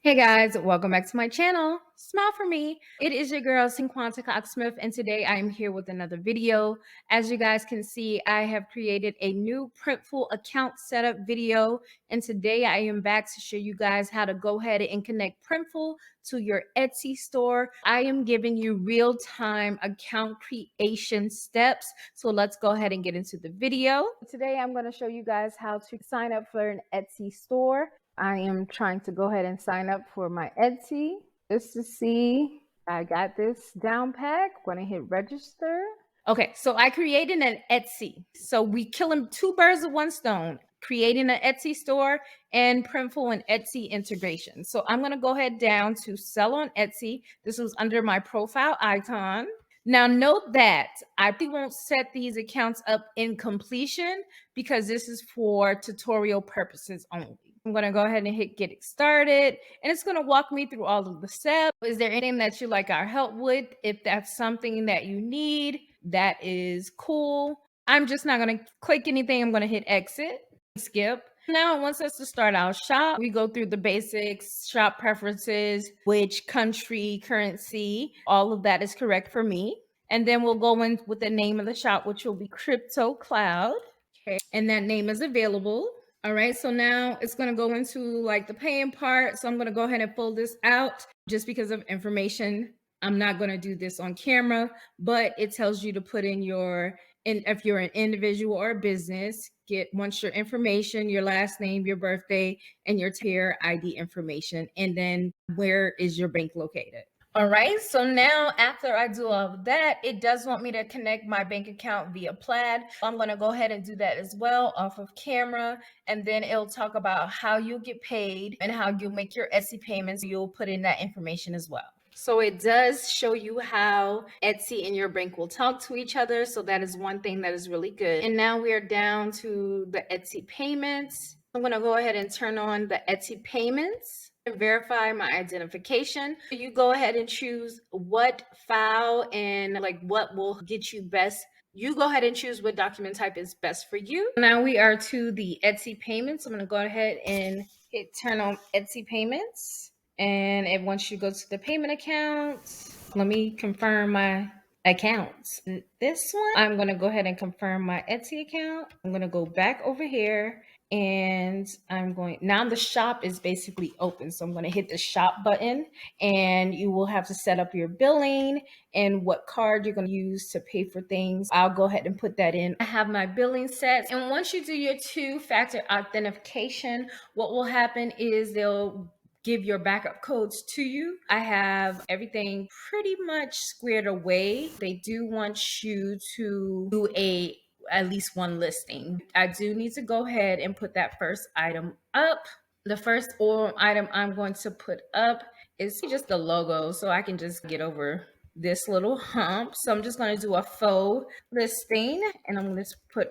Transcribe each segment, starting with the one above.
Hey guys, welcome back to my channel. Smile for me. It is your girl Cinquanta Cox-Smith, and today I am here with another video. As you guys can see, I have created a new Printful account setup video, and today I am back to show you guys how to go ahead and connect Printful to your Etsy store. I am giving you real-time account creation steps, so let's go ahead and get into the video. Today I'm going to show you guys how to sign up for an Etsy store. I am trying to go ahead and sign up for my Etsy just to see I got this down pack. Going to hit register. Okay, so I created an Etsy. So we killing two birds with one stone, creating an Etsy store and Printful and Etsy integration. So I'm going to go ahead down to sell on Etsy. This was under my profile icon. Now note that I won't set these accounts up in completion because this is for tutorial purposes only. I'm going to go ahead and hit get started, and it's going to walk me through all of the steps. Is there anything that you like our help with? If that's something that you need, that is cool. I'm just not going to click anything. I'm going to hit exit, skip. Now it wants us to start our shop. We go through the basics, shop preferences, which country, currency, all of that is correct for me. And then we'll go in with the name of the shop, which will be Crypto Cloud. Okay. And that name is available. All right, so now it's going to go into like the paying part. So I'm going to go ahead and pull this out just because of information. I'm not going to do this on camera, but it tells you to put in your, if you're an individual or a business, once your information, your last name, your birthday, and your tier ID information, and then where is your bank located. All right, so now after I do all of that, it does want me to connect my bank account via Plaid. I'm going to go ahead and do that as well off of camera, and then it'll talk about how you'll get paid and how you'll make your Etsy payments. You'll put in that information as well. So it does show you how Etsy and your bank will talk to each other. So that is one thing that is really good. And now we are down to the Etsy payments. I'm going to go ahead and turn on the Etsy payments. Verify my identification. You go ahead and choose what file and like what will get you best. You go ahead and choose what document type is best for you. Now we are to the Etsy payments. I'm going to go ahead and hit turn on Etsy payments. And once you go to the payment accounts, let me confirm my accounts. This one, I'm going to go ahead and confirm my Etsy account. I'm going to go back over here, and I'm going, now the shop is basically open. So I'm going to hit the shop button, and you will have to set up your billing and what card you're going to use to pay for things. I'll go ahead and put that in. I have my billing set. And once you do your two-factor authentication, what will happen is they'll give your backup codes to you. I have everything pretty much squared away. They do want you to do at least one listing. I do need to go ahead and put that first item up. The first item I'm going to put up is just the logo, so I can just get over this little hump. So I'm just going to do a faux listing, and I'm going to put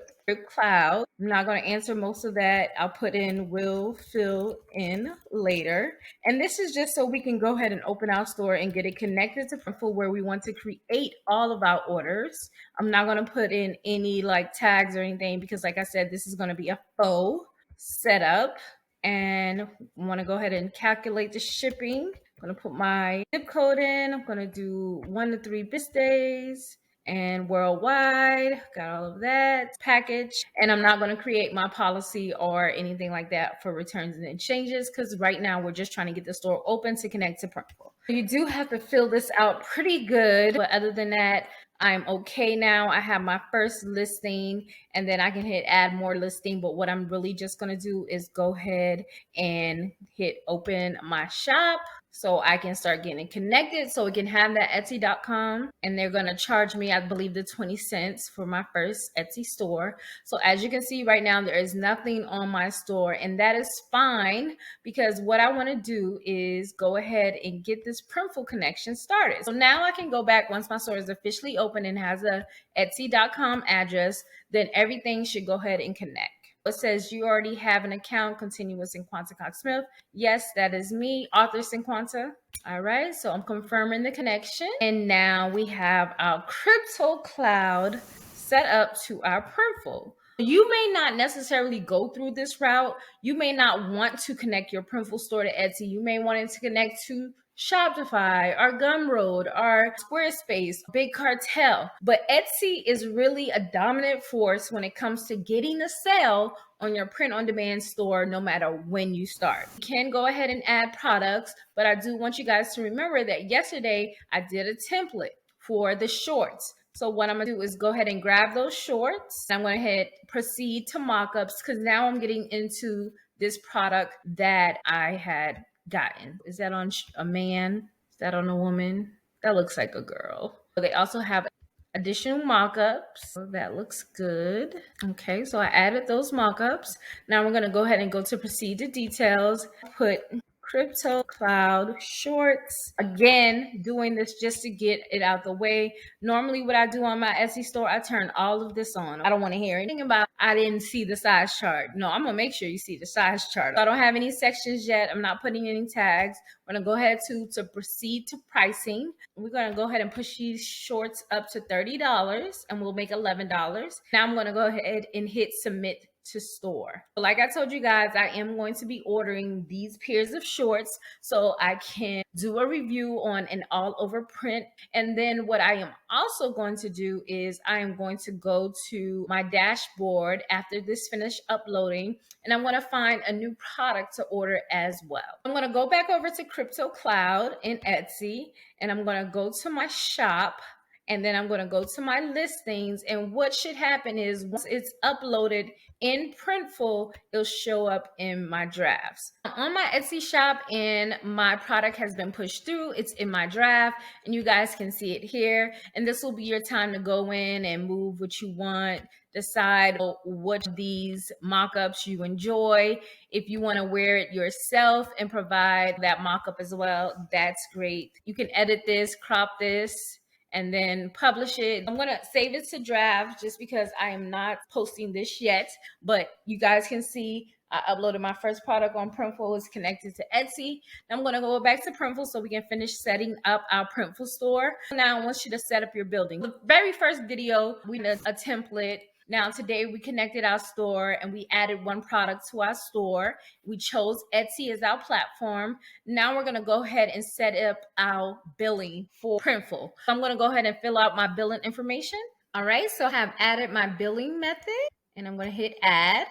cloud. I'm not going to answer most of that. I'll put in will fill in later. And this is just so we can go ahead and open our store and get it connected to Printful where we want to create all of our orders. I'm not going to put in any like tags or anything because like I said, this is going to be a faux setup. And I want to go ahead and calculate the shipping. I'm going to put my zip code in. I'm going to do 1 to 3 business days and worldwide. Got all of that package. And I'm not going to create my policy or anything like that for returns and exchanges because right now we're just trying to get the store open to connect to Printful. You do have to fill this out pretty good. But other than that, I'm okay now. I have my first listing and then I can hit add more listing. But what I'm really just going to do is go ahead and hit open my shop so I can start getting connected so we can have that Etsy.com. And they're going to charge me, I believe, the 20 cents for my first Etsy store. So as you can see right now, there is nothing on my store, and that is fine because what I want to do is go ahead and get this Printful connection started. So now I can go back once my store is officially open and has a Etsy.com address, then everything should go ahead and connect. It says you already have an account, continue with Cinquanta Cox-Smith. Yes, that is me, author Cinquanta. All right, so I'm confirming the connection. And now we have our Crypto Cloud set up to our Printful. You may not necessarily go through this route. You may not want to connect your Printful store to Etsy. You may want it to connect to Shopify or Gumroad or Squarespace, Big Cartel. But Etsy is really a dominant force when it comes to getting a sale on your print-on-demand store no matter when you start. You can go ahead and add products, but I do want you guys to remember that yesterday I did a template for the shorts. So what I'm gonna do is go ahead and grab those shorts. I'm gonna hit proceed to mockups because now I'm getting into this product that I had gotten. Is that on a man? Is that on a woman? That looks like a girl. They also have additional mockups. So that looks good. Okay, so I added those mockups. Now we're gonna go ahead and go to proceed to details. Put crypto cloud shorts. Again, doing this just to get it out the way. Normally what I do on my Etsy store, I turn all of this on. I don't want to hear anything about I didn't see the size chart. No, I'm gonna make sure you see the size chart. I don't have any sections yet. I'm not putting any tags. We're gonna go ahead to proceed to pricing. We're gonna go ahead and push these shorts up to $30 and we'll make $11. Now I'm gonna go ahead and hit submit to store. Like I told you guys, I am going to be ordering these pairs of shorts so I can do a review on an all over print. And then what I am also going to do is I am going to go to my dashboard after this finished uploading, and I'm going to find a new product to order as well. I'm going to go back over to Crypto Cloud in Etsy, and I'm going to go to my shop. And then I'm going to go to my listings, and what should happen is once it's uploaded in Printful, it'll show up in my drafts. On my Etsy shop, and my product has been pushed through. It's in my draft, and you guys can see it here. And this will be your time to go in and move what you want, decide what these mock-ups you enjoy. If you want to wear it yourself and provide that mock-up as well, that's great. You can edit this, crop this, and then publish it. I'm gonna save it to draft just because I am not posting this yet, but you guys can see I uploaded my first product on Printful. It's connected to Etsy. Now I'm gonna go back to Printful so we can finish setting up our Printful store. Now I want you to set up your building. The very first video, we did a template. Now today we connected our store and we added one product to our store. We chose Etsy as our platform. Now we're gonna go ahead and set up our billing for Printful. So I'm gonna go ahead and fill out my billing information. All right, so I have added my billing method and I'm gonna hit add.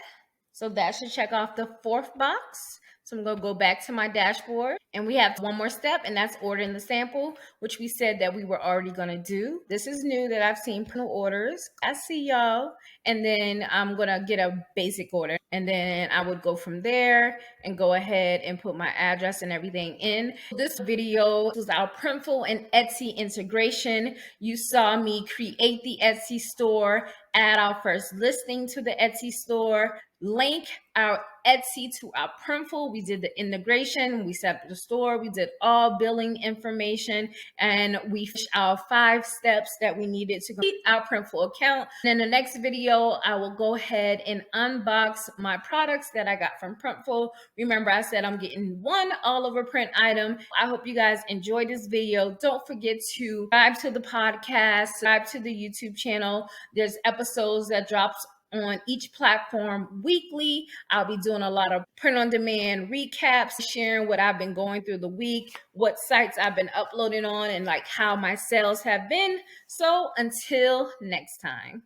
So that should check off the fourth box. So I'm gonna go back to my dashboard, and we have one more step, and that's ordering the sample, which we said that we were already gonna do. This is new that I've seen print orders. I see y'all. And then I'm gonna get a basic order, and then I would go from there and go ahead and put my address and everything in. This video was our Printful and Etsy integration. You saw me create the Etsy store, add our first listing to the Etsy store, link our Etsy to our Printful. We did the integration, we set up the store, we did all billing information, and we finished our 5 steps that we needed to complete our Printful account. And in the next video, I will go ahead and unbox my products that I got from Printful. Remember, I said I'm getting one all over print item. I hope you guys enjoyed this video. Don't forget to subscribe to the podcast, subscribe to the YouTube channel. There's episodes that drops on each platform weekly. I'll be doing a lot of print on demand recaps, sharing what I've been going through the week, what sites I've been uploading on, and like how my sales have been. So until next time.